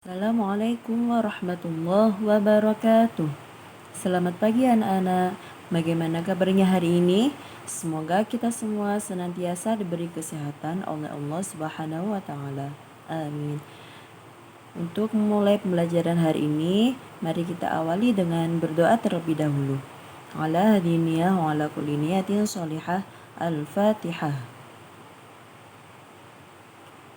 Assalamualaikum warahmatullahi wabarakatuh. Selamat pagi anak-anak. Bagaimana kabarnya hari ini? Semoga kita semua senantiasa diberi kesehatan oleh Allah Subhanahu wa taala. Amin. Untuk memulai pembelajaran hari ini, mari kita awali dengan berdoa terlebih dahulu. Ala hadiniyah wa ala kulli niyatin sholihah. Al-Fatihah.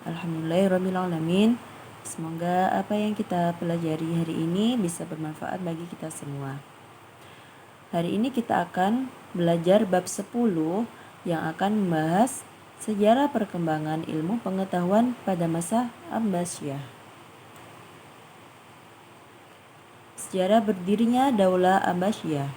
Alhamdulillahirabbil alamin. Semoga apa yang kita pelajari hari ini bisa bermanfaat bagi kita semua. Hari ini kita akan belajar bab 10 yang akan membahas sejarah perkembangan ilmu pengetahuan pada masa Abbasiyah. Sejarah berdirinya Daulah Abbasiyah.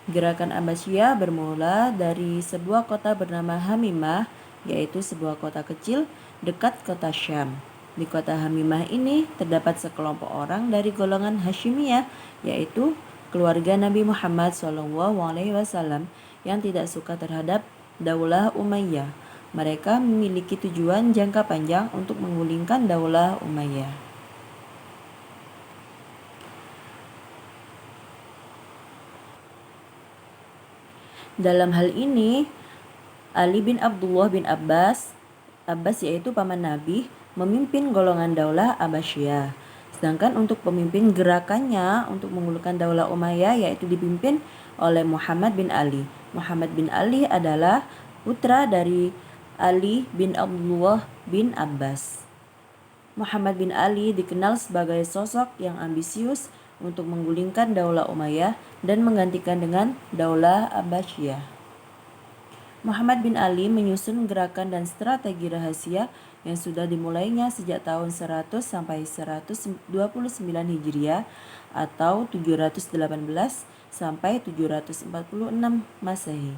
Gerakan Abbasiyah bermula dari sebuah kota bernama Hamimah, yaitu sebuah kota kecil dekat kota Syam. Di kota Hamimah ini terdapat sekelompok orang dari golongan Hashimiyah, yaitu keluarga Nabi Muhammad SAW yang tidak suka terhadap Daulah Umayyah. Mereka memiliki tujuan jangka panjang untuk menggulingkan Daulah Umayyah. Dalam hal ini, Ali bin Abdullah bin Abbas yaitu paman Nabi, memimpin golongan Daulah Abbasiyah. Sedangkan untuk pemimpin gerakannya untuk menggulingkan Daulah Umayyah yaitu dipimpin oleh Muhammad bin Ali. Muhammad bin Ali adalah putra dari Ali bin Abdullah bin Abbas. Muhammad bin Ali dikenal sebagai sosok yang ambisius untuk menggulingkan Daulah Umayyah dan menggantikan dengan Daulah Abbasiyah. Muhammad bin Ali menyusun gerakan dan strategi rahasia yang sudah dimulainya sejak tahun 100 sampai 129 Hijriah atau 718 sampai 746 Masehi.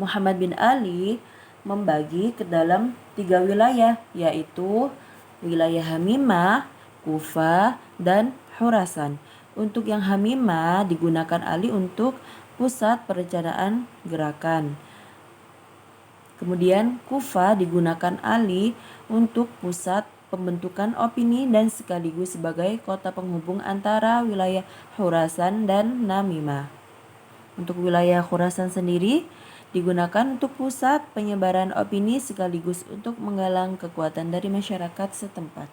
Muhammad bin Ali membagi ke dalam 3 wilayah, yaitu wilayah Hamimah, Kufah, dan Khurasan. Untuk yang Hamimah digunakan Ali untuk pusat perencanaan gerakan. Kemudian Kufah digunakan Ali untuk pusat pembentukan opini dan sekaligus sebagai kota penghubung antara wilayah Khurasan dan Namimah. Untuk wilayah Khurasan sendiri digunakan untuk pusat penyebaran opini sekaligus untuk menggalang kekuatan dari masyarakat setempat.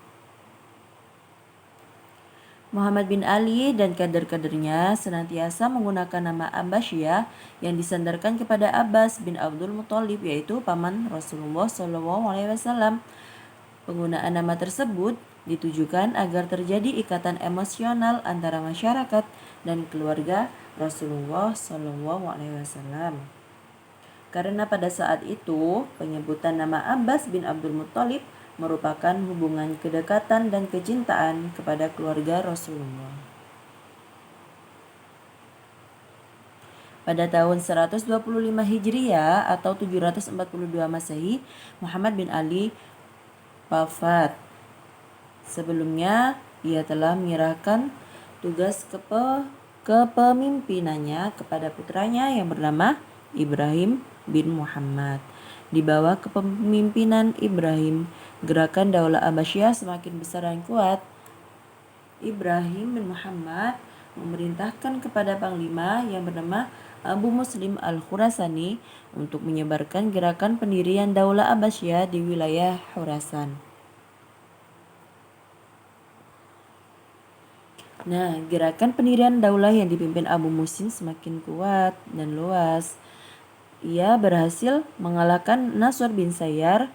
Muhammad bin Ali dan kader-kadernya senantiasa menggunakan nama Abbasiyah yang disandarkan kepada Abbas bin Abdul Muthalib, yaitu paman Rasulullah SAW. Penggunaan nama tersebut ditujukan agar terjadi ikatan emosional antara masyarakat dan keluarga Rasulullah SAW. Karena pada saat itu penyebutan nama Abbas bin Abdul Muthalib merupakan hubungan kedekatan dan kecintaan kepada keluarga Rasulullah. Pada tahun 125 Hijriah atau 742 Masehi, Muhammad bin Ali wafat. Sebelumnya, ia telah menyerahkan tugas kepemimpinannya kepada putranya yang bernama Ibrahim bin Muhammad. Di bawah kepemimpinan Ibrahim, gerakan Daulah Abbasiyah semakin besar dan kuat. Ibrahim bin Muhammad memerintahkan kepada panglima yang bernama Abu Muslim Al-Khurasani untuk menyebarkan gerakan pendirian Daulah Abbasiyah di wilayah Khurasan. Nah, gerakan pendirian daulah yang dipimpin Abu Muslim semakin kuat dan luas. Ia berhasil mengalahkan Nasr bin Sayyar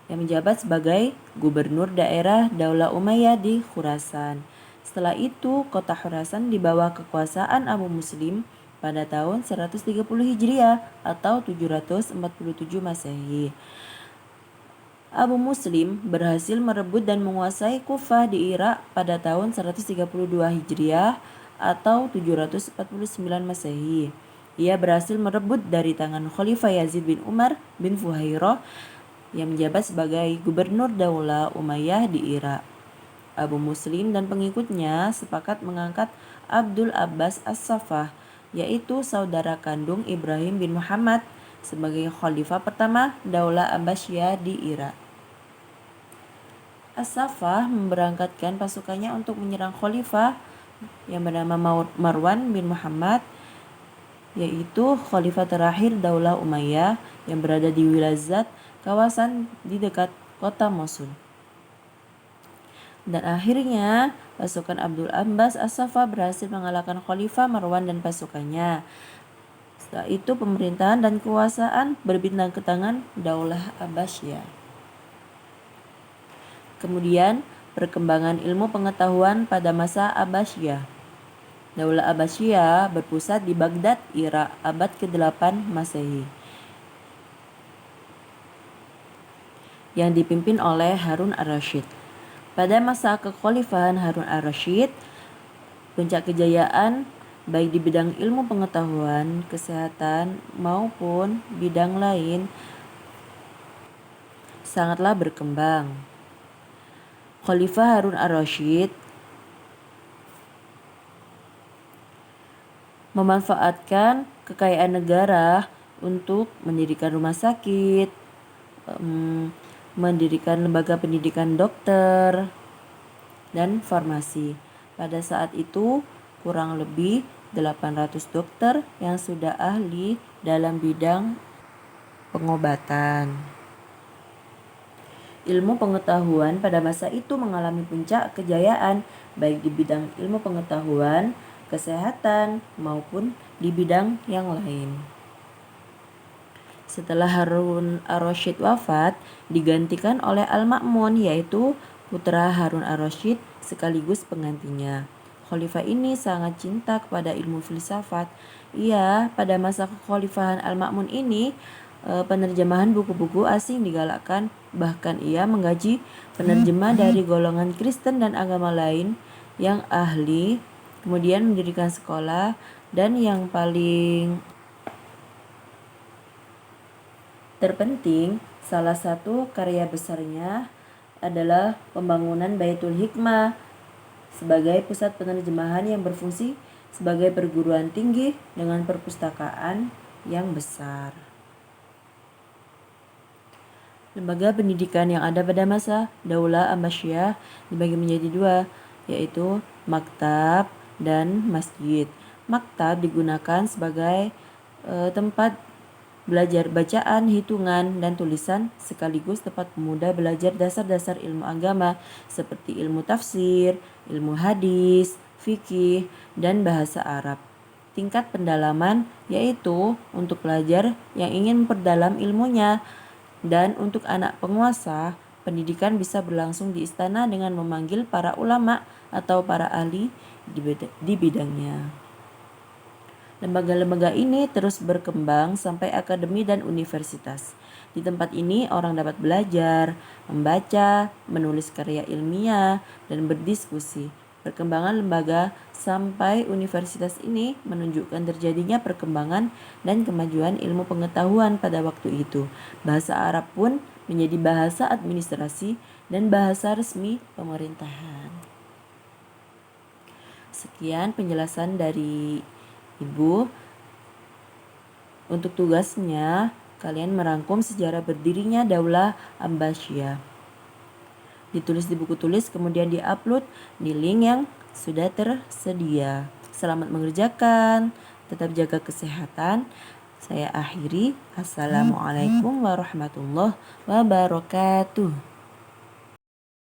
yang menjabat sebagai gubernur daerah Daulah Umayyah di Khurasan. Setelah itu, kota Khurasan di bawah kekuasaan Abu Muslim pada tahun 130 Hijriah atau 747 Masehi. Abu Muslim berhasil merebut dan menguasai Kufah di Irak pada tahun 132 Hijriah atau 749 Masehi. Ia berhasil merebut dari tangan Khalifah Yazid bin Umar bin Fuhairah yang menjabat sebagai gubernur Daulah Umayyah di Irak. Abu Muslim dan pengikutnya sepakat mengangkat Abdul Abbas As-Saffah, yaitu saudara kandung Ibrahim bin Muhammad, sebagai khalifah pertama Daulah Abbasiyah di Irak. As-Safah memberangkatkan pasukannya untuk menyerang khalifah yang bernama Marwan bin Muhammad, yaitu khalifah terakhir Daulah Umayyah yang berada di Wilazat, kawasan di dekat kota Mosul. Dan akhirnya pasukan Abdul Abbas As-Safah berhasil mengalahkan khalifah Marwan dan pasukannya. Setelah itu pemerintahan dan kekuasaan berpindah ke tangan Daulah Abbasiyah. Kemudian perkembangan ilmu pengetahuan pada masa Abbasiyah. Daulah Abbasiyah berpusat di Baghdad, Irak, abad ke-8 Masehi, yang dipimpin oleh Harun ar-Rasyid. Pada masa kekhalifahan Harun ar-Rasyid, puncak kejayaan baik di bidang ilmu pengetahuan, kesehatan, maupun bidang lain sangatlah berkembang. Khalifah Harun ar-Rasyid memanfaatkan kekayaan negara untuk mendirikan rumah sakit, mendirikan lembaga pendidikan dokter, dan farmasi. Pada saat itu, kurang lebih 800 dokter yang sudah ahli dalam bidang pengobatan. Ilmu pengetahuan pada masa itu mengalami puncak kejayaan baik di bidang ilmu pengetahuan, kesehatan, maupun di bidang yang lain. Setelah Harun ar-Rasyid wafat, digantikan oleh Al-Ma'mun, yaitu putra Harun ar-Rasyid sekaligus penggantinya. Khalifah ini sangat cinta kepada ilmu filsafat. Ia pada masa kekhalifahan Al-Ma'mun ini penerjemahan buku-buku asing digalakkan, bahkan ia menggaji penerjemah dari golongan Kristen dan agama lain yang ahli, kemudian mendirikan sekolah, dan yang paling terpenting, salah satu karya besarnya adalah pembangunan Baitul Hikmah sebagai pusat penerjemahan yang berfungsi sebagai perguruan tinggi dengan perpustakaan yang besar. Lembaga pendidikan yang ada pada masa Daulah Abbasiyah dibagi menjadi dua, yaitu maktab dan masjid. Maktab digunakan sebagai tempat belajar bacaan, hitungan, dan tulisan, sekaligus tempat pemuda belajar dasar-dasar ilmu agama seperti ilmu tafsir, ilmu hadis, fikih, dan bahasa Arab. Tingkat pendalaman yaitu untuk pelajar yang ingin memperdalam ilmunya, dan untuk anak penguasa, pendidikan bisa berlangsung di istana dengan memanggil para ulama atau para ahli di bidangnya. Lembaga-lembaga ini terus berkembang sampai akademi dan universitas. Di tempat ini orang dapat belajar, membaca, menulis karya ilmiah, dan berdiskusi. Perkembangan lembaga sampai universitas ini menunjukkan terjadinya perkembangan dan kemajuan ilmu pengetahuan pada waktu itu. Bahasa Arab pun menjadi bahasa administrasi dan bahasa resmi pemerintahan. Sekian penjelasan dari Ibu. Untuk tugasnya, kalian merangkum sejarah berdirinya Daulah Abbasiyah. Ditulis di buku tulis, kemudian diupload di link yang sudah tersedia. Selamat mengerjakan, tetap jaga kesehatan. Saya akhiri. Assalamualaikum warahmatullahi wabarakatuh.